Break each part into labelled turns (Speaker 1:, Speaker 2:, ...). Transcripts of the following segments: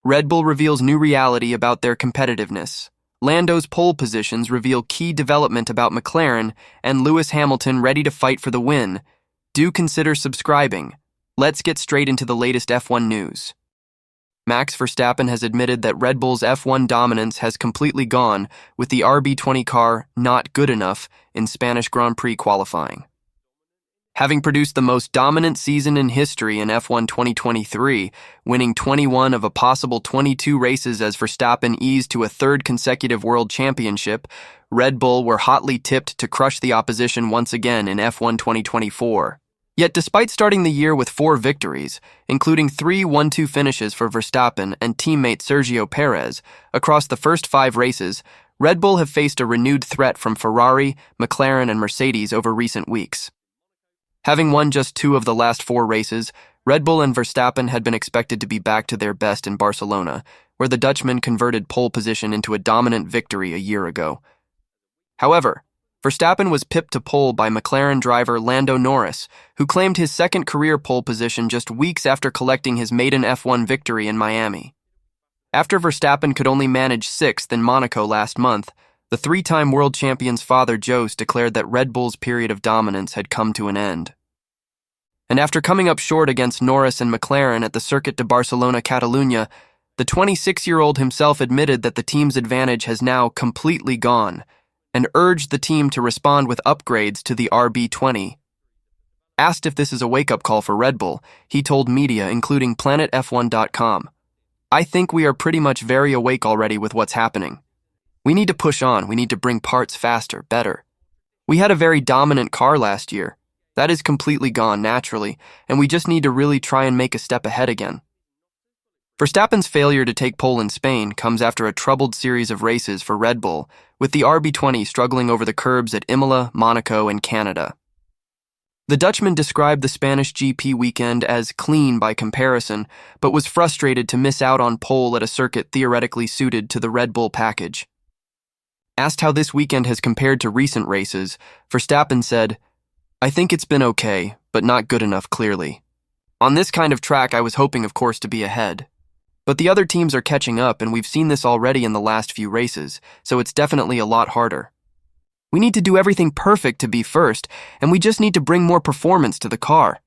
Speaker 1: Red Bull reveals new reality about their competitiveness. Lando's pole positions reveal key development about McLaren, and Lewis Hamilton ready to fight for the win. Do consider subscribing. Let's get straight into the latest F1 news. Max Verstappen has admitted that Red Bull's F1 dominance has completely gone, with the RB20 car not good enough in Spanish Grand Prix qualifying. Having produced the most dominant season in history in F1 2023, winning 21 of a possible 22 races as Verstappen eased to a third consecutive world championship, Red Bull were hotly tipped to crush the opposition once again in F1 2024. Yet despite starting the year with 4 victories, including 3 1-2 finishes for Verstappen and teammate Sergio Perez, across the first 5 races, Red Bull have faced a renewed threat from Ferrari, McLaren, and Mercedes over recent weeks. Having won just 2 of the last 4 races, Red Bull and Verstappen had been expected to be back to their best in Barcelona, where the Dutchman converted pole position into a dominant victory a year ago. However, Verstappen was pipped to pole by McLaren driver Lando Norris, who claimed his second career pole position just weeks after collecting his maiden F1 victory in Miami. After Verstappen could only manage 6th in Monaco last month, the 3-time world champion's father Jos declared that Red Bull's period of dominance had come to an end. And after coming up short against Norris and McLaren at the Circuit de Barcelona-Catalunya, the 26-year-old himself admitted that the team's advantage has now completely gone, and urged the team to respond with upgrades to the RB20. Asked if this is a wake-up call for Red Bull, he told media, including PlanetF1.com, "I think we are pretty much very awake already with what's happening. We need to push on, we need to bring parts faster, better. We had a very dominant car last year. That is completely gone naturally, and we just need to really try and make a step ahead again." Verstappen's failure to take pole in Spain comes after a troubled series of races for Red Bull, with the RB20 struggling over the curbs at Imola, Monaco, and Canada. The Dutchman described the Spanish GP weekend as clean by comparison, but was frustrated to miss out on pole at a circuit theoretically suited to the Red Bull package. Asked how this weekend has compared to recent races, Verstappen said, "I think it's been okay, but not good enough clearly. On this kind of track, I was hoping, of course, to be ahead. But the other teams are catching up, and we've seen this already in the last few races, so it's definitely a lot harder. We need to do everything perfect to be first, and we just need to bring more performance to the car.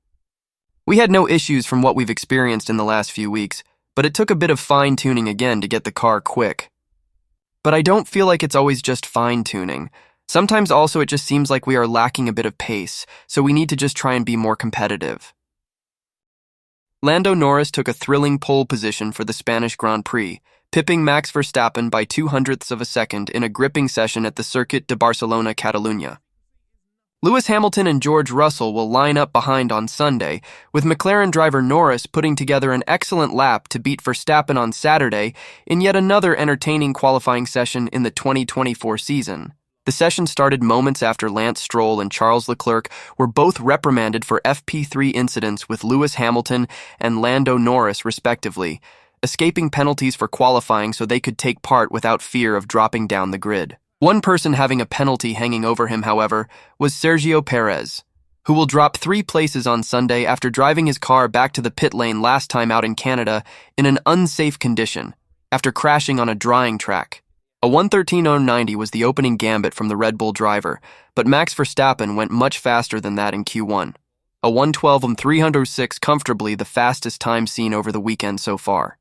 Speaker 1: We had no issues from what we've experienced in the last few weeks, but it took a bit of fine-tuning again to get the car quick. But I don't feel like it's always just fine-tuning. Sometimes also it just seems like we are lacking a bit of pace, so we need to just try and be more competitive." Lando Norris took a thrilling pole position for the Spanish Grand Prix, pipping Max Verstappen by 0.02 of a second in a gripping session at the Circuit de Barcelona-Catalunya. Lewis Hamilton and George Russell will line up behind on Sunday, with McLaren driver Norris putting together an excellent lap to beat Verstappen on Saturday in yet another entertaining qualifying session in the 2024 season. The session started moments after Lance Stroll and Charles Leclerc were both reprimanded for FP3 incidents with Lewis Hamilton and Lando Norris, respectively, escaping penalties for qualifying so they could take part without fear of dropping down the grid. One person having a penalty hanging over him, however, was Sergio Perez, who will drop 3 places on Sunday after driving his car back to the pit lane last time out in Canada in an unsafe condition, after crashing on a drying track. A 1:13.090 was the opening gambit from the Red Bull driver, but Max Verstappen went much faster than that in Q1. A 1:12.306 comfortably the fastest time seen over the weekend so far.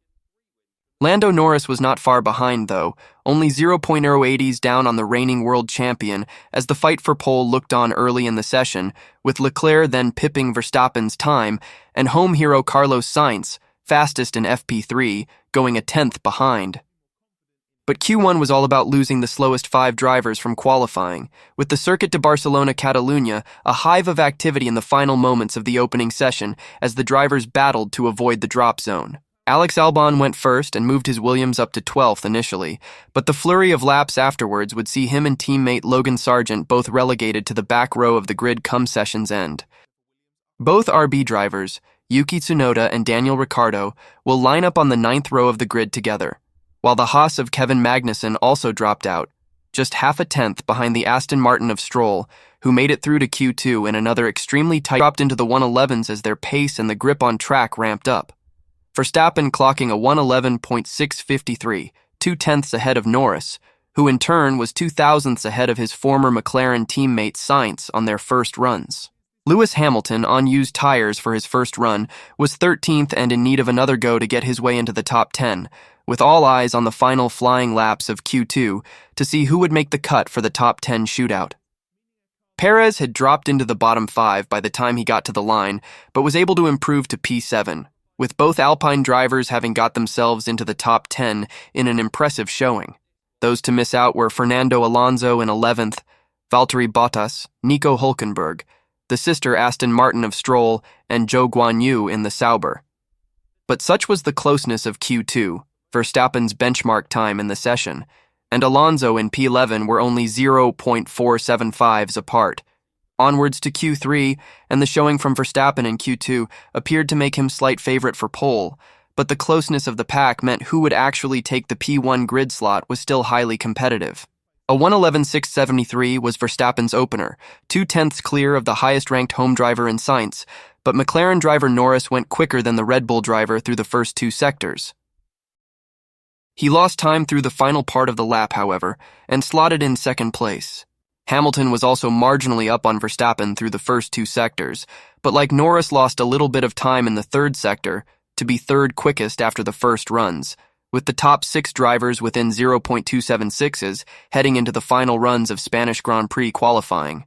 Speaker 1: Lando Norris was not far behind, though, only 0.080s down on the reigning world champion as the fight for pole looked on early in the session, with Leclerc then pipping Verstappen's time, and home hero Carlos Sainz, fastest in FP3, going a 10th behind. But Q1 was all about losing the slowest 5 drivers from qualifying, with the Circuit de Barcelona-Catalunya a hive of activity in the final moments of the opening session as the drivers battled to avoid the drop zone. Alex Albon went first and moved his Williams up to 12th initially, but the flurry of laps afterwards would see him and teammate Logan Sargent both relegated to the back row of the grid come session's end. Both RB drivers, Yuki Tsunoda and Daniel Ricciardo, will line up on the 9th row of the grid together, while the Haas of Kevin Magnussen also dropped out, just half a tenth behind the Aston Martin of Stroll, who made it through to Q2 in another extremely tight dropped into the 111s as their pace and the grip on track ramped up. Verstappen clocking a 1:11.653, 2/10ths ahead of Norris, who in turn was 2/1000ths ahead of his former McLaren teammate Sainz on their first runs. Lewis Hamilton, on used tires for his first run, was 13th and in need of another go to get his way into the top 10, with all eyes on the final flying laps of Q2 to see who would make the cut for the top 10 shootout. Perez had dropped into the bottom 5 by the time he got to the line, but was able to improve to P7, with both Alpine drivers having got themselves into the top 10 in an impressive showing. Those to miss out were Fernando Alonso in 11th, Valtteri Bottas, Nico Hülkenberg, the sister Aston Martin of Stroll, and Zhou Guanyu in the Sauber. But such was the closeness of Q2, Verstappen's benchmark time in the session, and Alonso in P11 were only 0.475s apart. Onwards to Q3, and the showing from Verstappen in Q2 appeared to make him slight favorite for pole, but the closeness of the pack meant who would actually take the P1 grid slot was still highly competitive. A 1:11.673 was Verstappen's opener, 2/10ths clear of the highest-ranked home driver in Sainz, but McLaren driver Norris went quicker than the Red Bull driver through the first 2 sectors. He lost time through the final part of the lap, however, and slotted in second place. Hamilton was also marginally up on Verstappen through the first 2 sectors, but like Norris lost a little bit of time in the third sector to be third quickest after the first runs, with the top 6 drivers within 0.276s heading into the final runs of Spanish Grand Prix qualifying.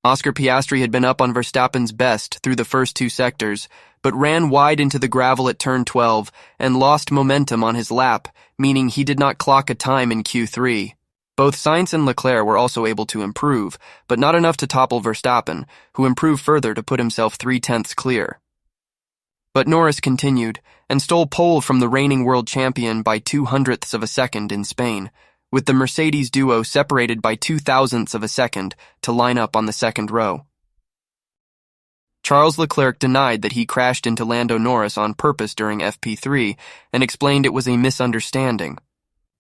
Speaker 1: Oscar Piastri had been up on Verstappen's best through the first 2 sectors, but ran wide into the gravel at turn 12 and lost momentum on his lap, meaning he did not clock a time in Q3. Both Sainz and Leclerc were also able to improve, but not enough to topple Verstappen, who improved further to put himself 3/10ths clear. But Norris continued, and stole pole from the reigning world champion by 0.02 of a second in Spain, with the Mercedes duo separated by 0.002 of a second to line up on the second row. Charles Leclerc denied that he crashed into Lando Norris on purpose during FP3 and explained it was a misunderstanding.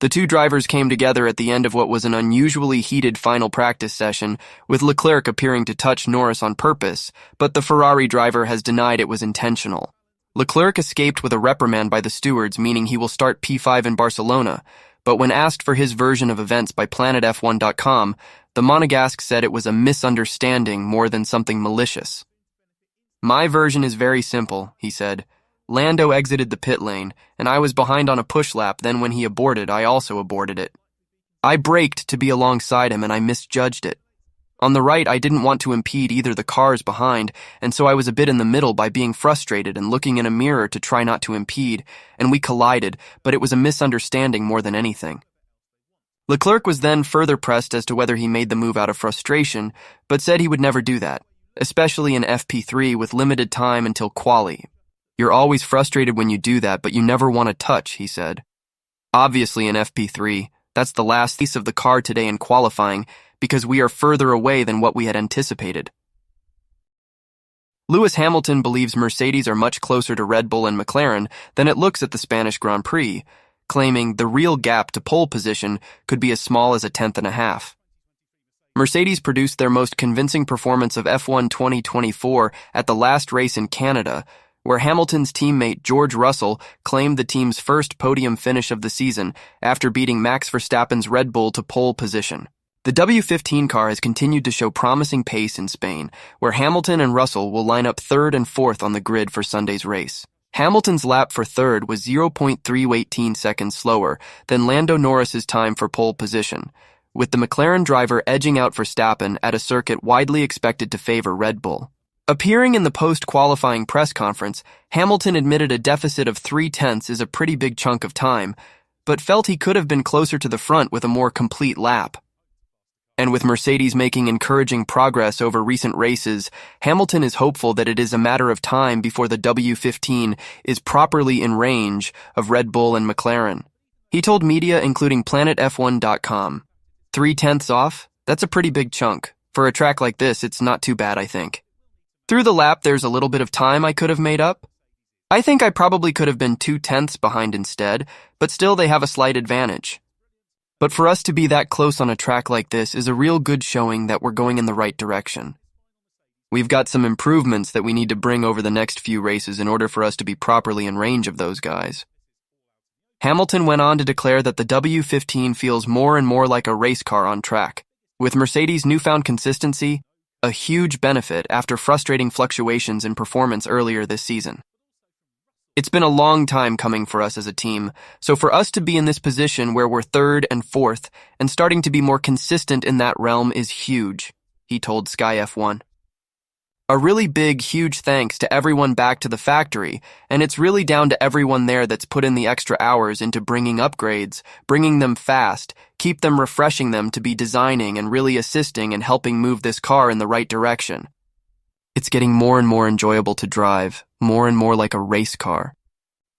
Speaker 1: The 2 drivers came together at the end of what was an unusually heated final practice session, with Leclerc appearing to touch Norris on purpose, but the Ferrari driver has denied it was intentional. Leclerc escaped with a reprimand by the stewards, meaning he will start P5 in Barcelona, but when asked for his version of events by PlanetF1.com, the Monegasque said it was a misunderstanding more than something malicious. "My version is very simple," he said. "Lando exited the pit lane, and I was behind on a push lap, then when he aborted, I also aborted it. I braked to be alongside him, and I misjudged it. On the right, I didn't want to impede either the cars behind, and so I was a bit in the middle by being frustrated and looking in a mirror to try not to impede, and we collided, but it was a misunderstanding more than anything." Leclerc was then further pressed as to whether he made the move out of frustration, but said he would never do that, especially in FP3 with limited time until quali. "You're always frustrated when you do that, but you never want to touch," he said. Obviously in FP3, that's the last piece of the car today in qualifying, because we are further away than what we had anticipated. Lewis Hamilton believes Mercedes are much closer to Red Bull and McLaren than it looks at the Spanish Grand Prix, claiming the real gap to pole position could be as small as 1/10.5. Mercedes produced their most convincing performance of F1 2024 at the last race in Canada, where Hamilton's teammate George Russell claimed the team's first podium finish of the season after beating Max Verstappen's Red Bull to pole position. The W15 car has continued to show promising pace in Spain, where Hamilton and Russell will line up 3rd and 4th on the grid for Sunday's race. Hamilton's lap for 3rd was 0.318 seconds slower than Lando Norris's time for pole position, with the McLaren driver edging out Verstappen at a circuit widely expected to favor Red Bull. Appearing in the post-qualifying press conference, Hamilton admitted a deficit of 0.3 is a pretty big chunk of time, but felt he could have been closer to the front with a more complete lap. And with Mercedes making encouraging progress over recent races, Hamilton is hopeful that it is a matter of time before the W15 is properly in range of Red Bull and McLaren. He told media, including PlanetF1.com, 0.3 off? That's a pretty big chunk. For a track like this, it's not too bad, I think. Through the lap, there's a little bit of time I could have made up. I think I probably could have been 0.2 behind instead, but still they have a slight advantage. But for us to be that close on a track like this is a real good showing that we're going in the right direction. We've got some improvements that we need to bring over the next few races in order for us to be properly in range of those guys. Hamilton went on to declare that the W15 feels more and more like a race car on track, with Mercedes' newfound consistency a huge benefit after frustrating fluctuations in performance earlier this season. It's been a long time coming for us as a team, so for us to be in this position where we're third and fourth and starting to be more consistent in that realm is huge, he told Sky F1. A really big, huge thanks to everyone back to the factory, and it's really down to everyone there that's put in the extra hours into bringing upgrades, bringing them fast, keep them refreshing them to be designing and really assisting and helping move this car in the right direction. It's getting more and more enjoyable to drive, more and more like a race car.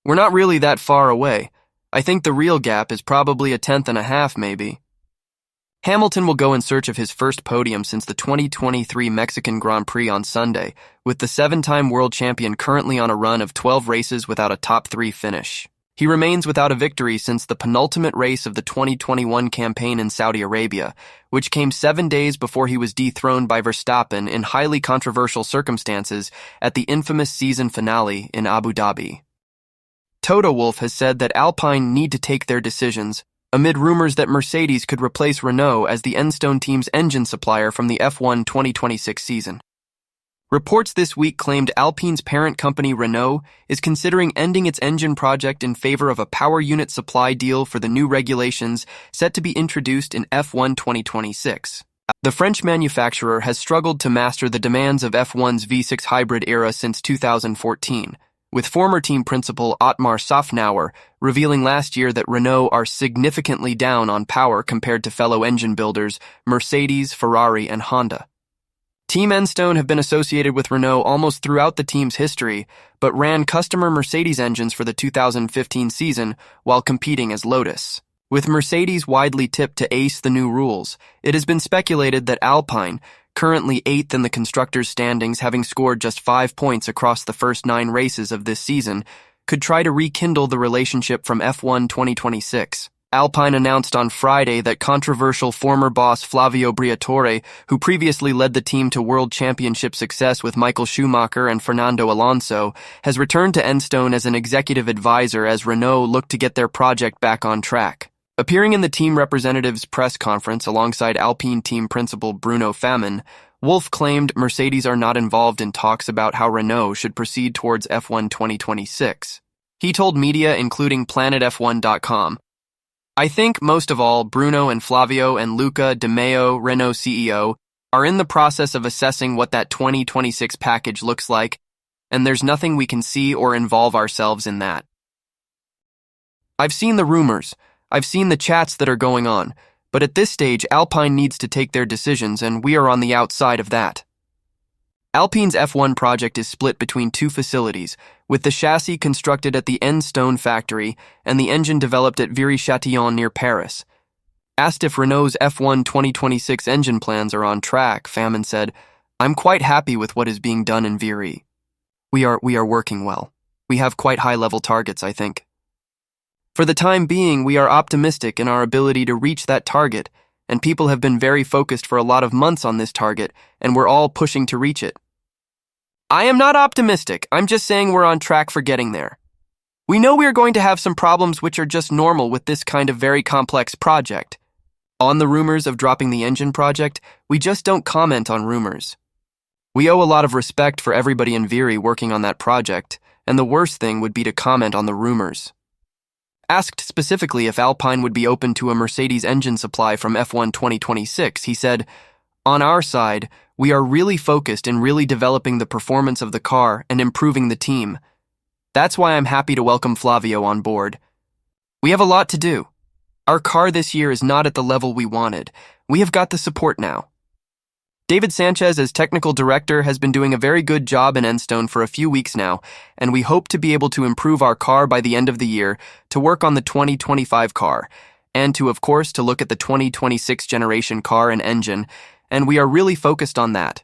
Speaker 1: We're not really that far away. I think the real gap is probably a 10.5 maybe. Hamilton will go in search of his first podium since the 2023 Mexican Grand Prix on Sunday, with the 7-time world champion currently on a run of 12 races without a top 3 finish. He remains without a victory since the penultimate race of the 2021 campaign in Saudi Arabia, which came 7 days before he was dethroned by Verstappen in highly controversial circumstances at the infamous season finale in Abu Dhabi. Toto Wolff has said that Alpine need to take their decisions amid rumors that Mercedes could replace Renault as the Enstone team's engine supplier from the F1 2026 season. Reports this week claimed Alpine's parent company Renault is considering ending its engine project in favor of a power unit supply deal for the new regulations set to be introduced in F1 2026. The French manufacturer has struggled to master the demands of F1's V6 hybrid era since 2014, with former team principal Otmar Safnauer revealing last year that Renault are significantly down on power compared to fellow engine builders Mercedes, Ferrari, and Honda. Team Enstone have been associated with Renault almost throughout the team's history, but ran customer Mercedes engines for the 2015 season while competing as Lotus. With Mercedes widely tipped to ace the new rules, it has been speculated that Alpine, currently 8th in the constructors' standings having scored just 5 points across the first 9 races of this season, could try to rekindle the relationship from F1 2026. Alpine announced on Friday that controversial former boss Flavio Briatore, who previously led the team to world championship success with Michael Schumacher and Fernando Alonso, has returned to Enstone as an executive advisor as Renault looked to get their project back on track. Appearing in the team representatives' press conference alongside Alpine team principal Bruno Famin, Wolff claimed Mercedes are not involved in talks about how Renault should proceed towards F1 2026. He told media, including PlanetF1.com, "I think, most of all, Bruno and Flavio and Luca De Meo, Renault CEO, are in the process of assessing what that 2026 package looks like, and there's nothing we can see or involve ourselves in that. I've seen the rumors, I've seen the chats that are going on, but at this stage, Alpine needs to take their decisions, and we are on the outside of that." Alpine's F1 project is split between 2 facilities, with the chassis constructed at the Enstone factory and the engine developed at Viry-Châtillon near Paris. Asked if Renault's F1 2026 engine plans are on track, Famin said, "I'm quite happy with what is being done in Viry. We are working well. We have quite high-level targets, I think. For the time being, we are optimistic in our ability to reach that target, and people have been very focused for a lot of months on this target, and we're all pushing to reach it. I am not optimistic, I'm just saying we're on track for getting there. We know we are going to have some problems which are just normal with this kind of very complex project. On the rumors of dropping the engine project, we just don't comment on rumors. We owe a lot of respect for everybody in Viry working on that project, and the worst thing would be to comment on the rumors." Asked specifically if Alpine would be open to a Mercedes engine supply from F1 2026, he said, "On our side, we are really focused in really developing the performance of the car and improving the team. That's why I'm happy to welcome Flavio on board. We have a lot to do. Our car this year is not at the level we wanted. We have got the support now." David Sanchez, as technical director, has been doing a very good job in Enstone for a few weeks now, and we hope to be able to improve our car by the end of the year to work on the 2025 car, and to, of course, to look at the 2026 generation car and engine, and we are really focused on that.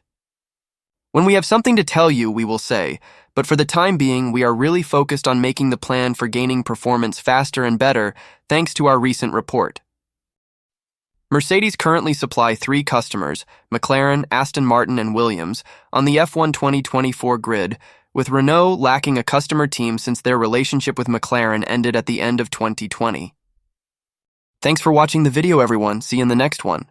Speaker 1: When we have something to tell you, we will say, but for the time being, we are really focused on making the plan for gaining performance faster and better, thanks to our recent report. Mercedes currently supply 3 customers, McLaren, Aston Martin, and Williams, on the F1 2024 grid, with Renault lacking a customer team since their relationship with McLaren ended at the end of 2020. Thanks for watching the video, everyone. See you in the next one.